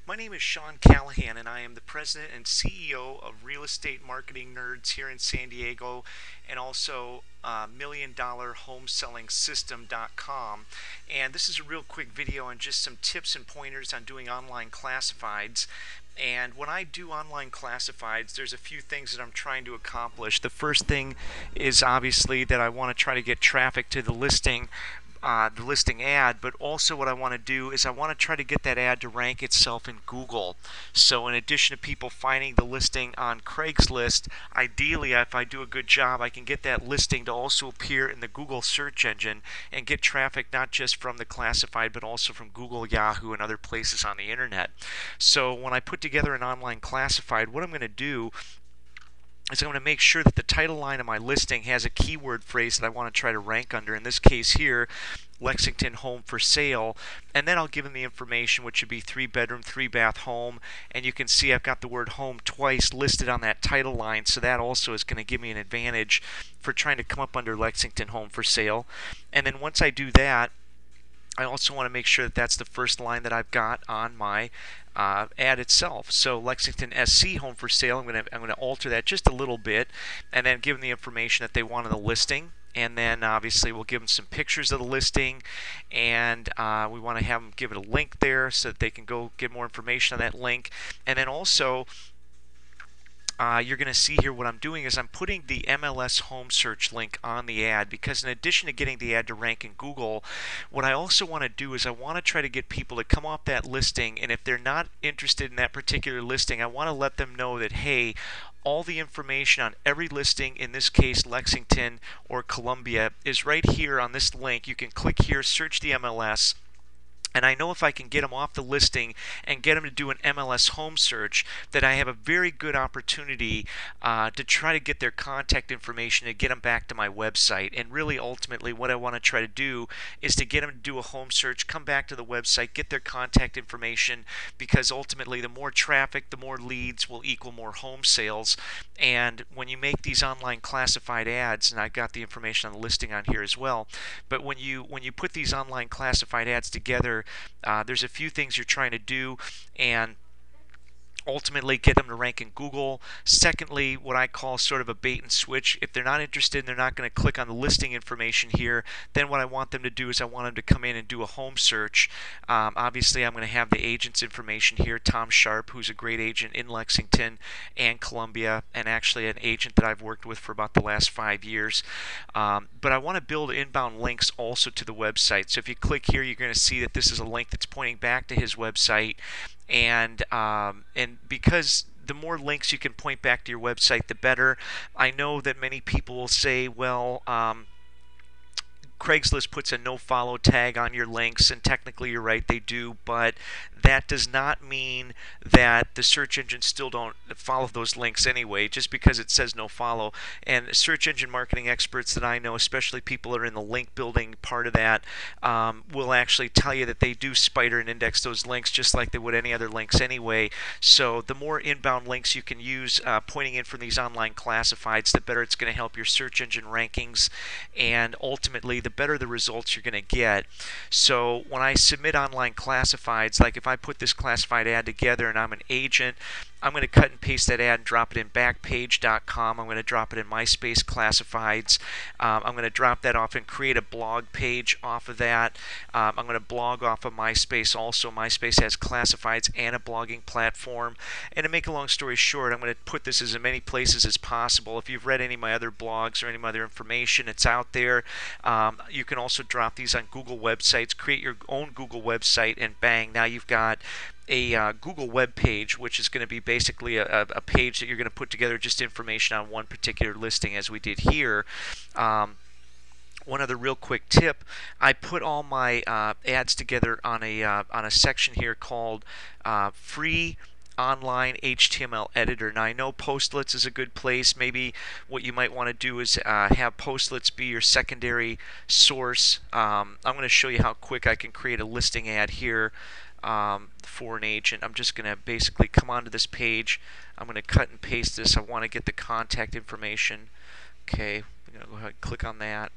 My name is Sean Callahan, and I am the president and CEO of Real Estate Marketing Nerds here in San Diego, and also MillionDollarHomeSellingSystem.com. And this is a real quick video on just some tips and pointers on doing online classifieds. And when I do online classifieds, there's a few things that I'm trying to accomplish. The first thing is obviously that I want to try to get traffic to the listing ad, but also what I want to do is I want to try to get that ad to rank itself in Google. So in addition to people finding the listing on Craigslist, ideally if I do a good job I can get that listing to also appear in the Google search engine and get traffic not just from the classified but also from Google, Yahoo, and other places on the internet. So when I put together an online classified, what I'm going to do is I'm going to make sure that the title line of my listing has a keyword phrase that I want to try to rank under. In this case here, Lexington home for sale, and then I'll give them the information, which would be 3-bedroom, 3-bath home, and you can see I've got the word home twice listed on that title line, so that also is going to give me an advantage for trying to come up under Lexington home for sale. And then once I do that, I also want to make sure that that's the first line that I've got on my ad itself. So Lexington SC home for sale, I'm going to alter that just a little bit, and then give them the information that they want in the listing. And then obviously we'll give them some pictures of the listing, and we want to have them give it a link there so that they can go get more information on that link. And then also you're going to see here what I'm doing is I'm putting the MLS home search link on the ad, because in addition to getting the ad to rank in Google, what I also want to do is I want to try to get people to come off that listing, and if they're not interested in that particular listing, I want to let them know that, hey, all the information on every listing, in this case Lexington or Columbia, is right here on this link. You can click here, search the MLS, and I know if I can get them off the listing and get them to do an MLS home search, that I have a very good opportunity to try to get their contact information and get them back to my website. And really, ultimately, what I want to try to do is to get them to do a home search, come back to the website, get their contact information, because ultimately, the more traffic, the more leads will equal more home sales. And when you make these online classified ads, and I've got the information on the listing on here as well, but when you put these online classified ads together, there's a few things you're trying to do, and ultimately get them to rank in Google. Secondly, what I call sort of a bait and switch. If they're not interested and they're not going to click on the listing information here, then what I want them to do is I want them to come in and do a home search. Obviously, I'm going to have the agent's information here, Tom Sharp, who's a great agent in Lexington and Columbia, and actually an agent that I've worked with for about the last 5 years. But I want to build inbound links also to the website. So if you click here, you're going to see that this is a link that's pointing back to his website. And because the more links you can point back to your website, the better. I know that many people will say, well, Craigslist puts a no follow tag on your links, and technically you're right, they do, but that does not mean that the search engines still don't follow those links anyway, just because it says no follow. And search engine marketing experts that I know, especially people that are in the link building part of that, will actually tell you that they do spider and index those links just like they would any other links anyway. So the more inbound links you can use pointing in from these online classifieds, the better it's going to help your search engine rankings, and ultimately the better the results you're going to get. So when I submit online classifieds, like if I put this classified ad together and I'm an agent, I'm going to cut and paste that ad and drop it in Backpage.com. I'm going to drop it in MySpace Classifieds. I'm going to drop that off and create a blog page off of that. I'm going to blog off of MySpace also. MySpace has classifieds and a blogging platform. And to make a long story short, I'm going to put this as many places as possible. If you've read any of my other blogs or any of my other information, it's out there. You can also drop these on Google websites, create your own Google website, and bang, now you've got a Google web page, which is going to be basically a page that you're going to put together just information on one particular listing, as we did here. One other real quick tip: I put all my ads together on a section here called free online HTML editor. Now I know Postlets is a good place. Maybe what you might want to do is have Postlets be your secondary source. I'm going to show you how quick I can create a listing ad here for an agent. I'm just going to basically come onto this page. I'm going to cut and paste this. I want to get the contact information. Okay, I'm going to go ahead and click on that.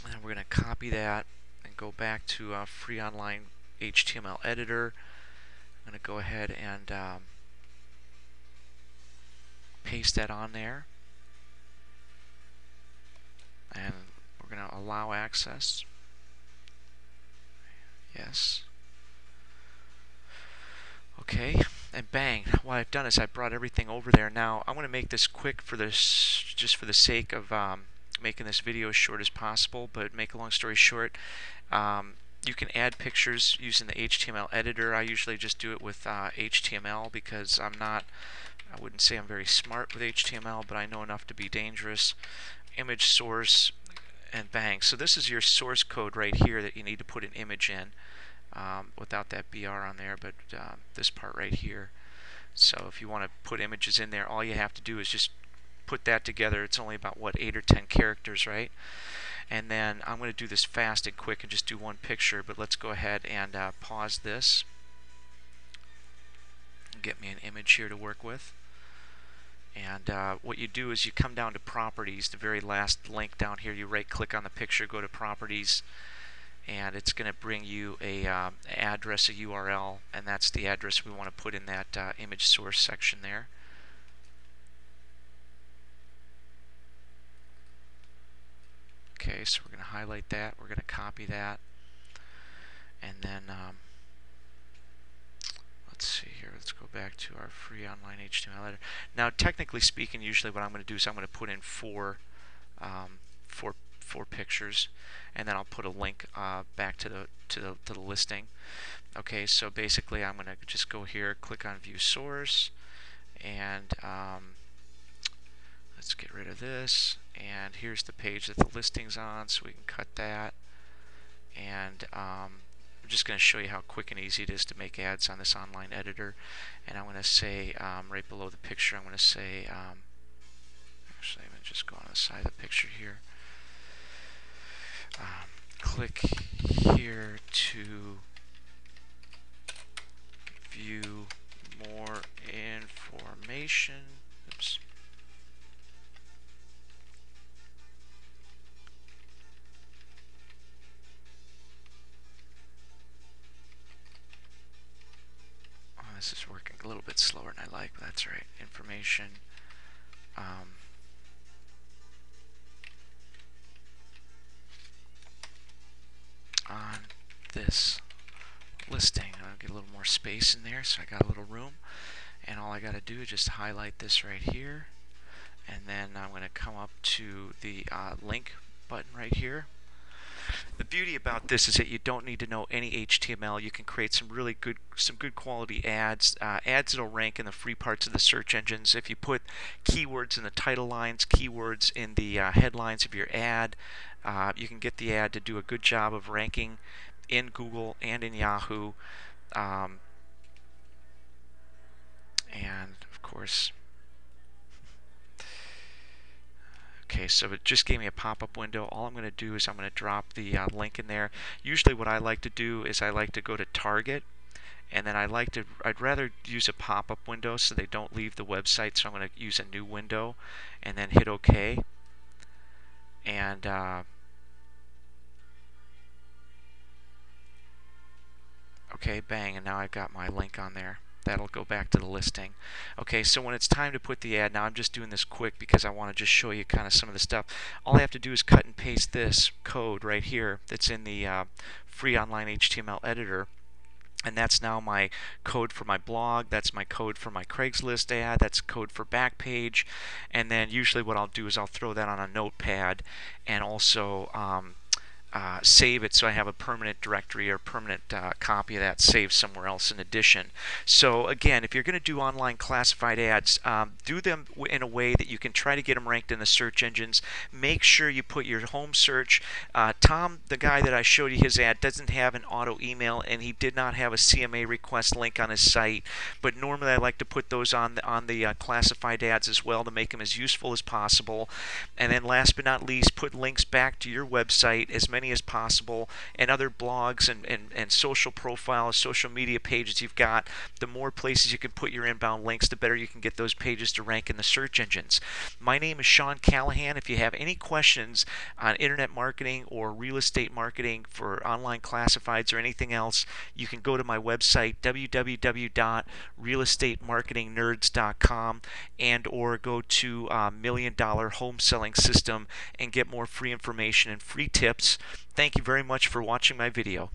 And we're going to copy that and go back to free online HTML editor. I'm going to go ahead and paste that on there, and we're going to allow access. Yes. Okay, and bang, what I've done is I brought everything over there. Now I want to make this quick for this, just for the sake of making this video as short as possible, but make a long story short, you can add pictures using the HTML editor. I usually just do it with HTML because I wouldn't say I'm very smart with HTML, but I know enough to be dangerous. Image source, and bang. So this is your source code right here that you need to put an image in, without that BR on there, but this part right here. So if you want to put images in there, all you have to do is just put that together. It's only about, what, 8 or 10 characters, right? And then I'm going to do this fast and quick and just do one picture, but let's go ahead and pause this and get me an image here to work with. And what you do is you come down to properties, the very last link down here, you right click on the picture, go to properties, and it's going to bring you a address, a URL, and that's the address we want to put in that image source section there. Okay, so we're going to highlight that, we're going to copy that, and then let's see here, let's go back to our free online HTML editor. Now technically speaking, usually what I'm going to do is I'm going to put in four pictures, and then I'll put a link back to the listing. Okay, so basically I'm going to just go here, click on view source, and let's get rid of this, and here's the page that the listing's on, so we can cut that. And I'm just going to show you how quick and easy it is to make ads on this online editor. And I'm going to say right below the picture, I'm going to say actually I'm going to just go on the side of the picture here, click here to view more information. Oops. Oh, this is working a little bit slower than I like, but that's right. Information. On this listing. I'll get a little more space in there, so I got a little room, and all I got to do is just highlight this right here, and then I'm going to come up to the link button right here. The beauty about this is that you don't need to know any HTML. You can create some really good, quality ads, ads that'll rank in the free parts of the search engines. If you put keywords in the title lines, keywords in the headlines of your ad, you can get the ad to do a good job of ranking in Google and in Yahoo. And of course, okay, so it just gave me a pop-up window. All I'm going to do is I'm going to drop the link in there. Usually what I like to do is I like to go to Target, and then I'd rather use a pop-up window so they don't leave the website, so I'm going to use a new window and then hit OK. And okay, bang, and now I've got my link on there. That'll go back to the listing. Okay, so when it's time to put the ad, now I'm just doing this quick because I want to just show you kind of some of the stuff. All I have to do is cut and paste this code right here that's in the free online HTML editor, and that's now my code for my blog, that's my code for my Craigslist ad, that's code for Backpage, and then usually what I'll do is I'll throw that on a notepad and also save it so I have a permanent directory or permanent copy of that saved somewhere else in addition. So again, if you're going to do online classified ads, do them in a way that you can try to get them ranked in the search engines. Make sure you put your home search. Tom, the guy that I showed you his ad, doesn't have an auto email, and he did not have a CMA request link on his site, but normally I like to put those on the classified ads as well to make them as useful as possible. And then last but not least, put links back to your website, as many many as possible, and other blogs and social profiles, social media pages you've got, the more places you can put your inbound links, the better you can get those pages to rank in the search engines. My name is Sean Callahan. If you have any questions on internet marketing or real estate marketing for online classifieds or anything else, you can go to my website, www.realestatemarketingnerds.com, and or go to Million Dollar Home Selling System and get more free information and free tips. Thank you very much for watching my video.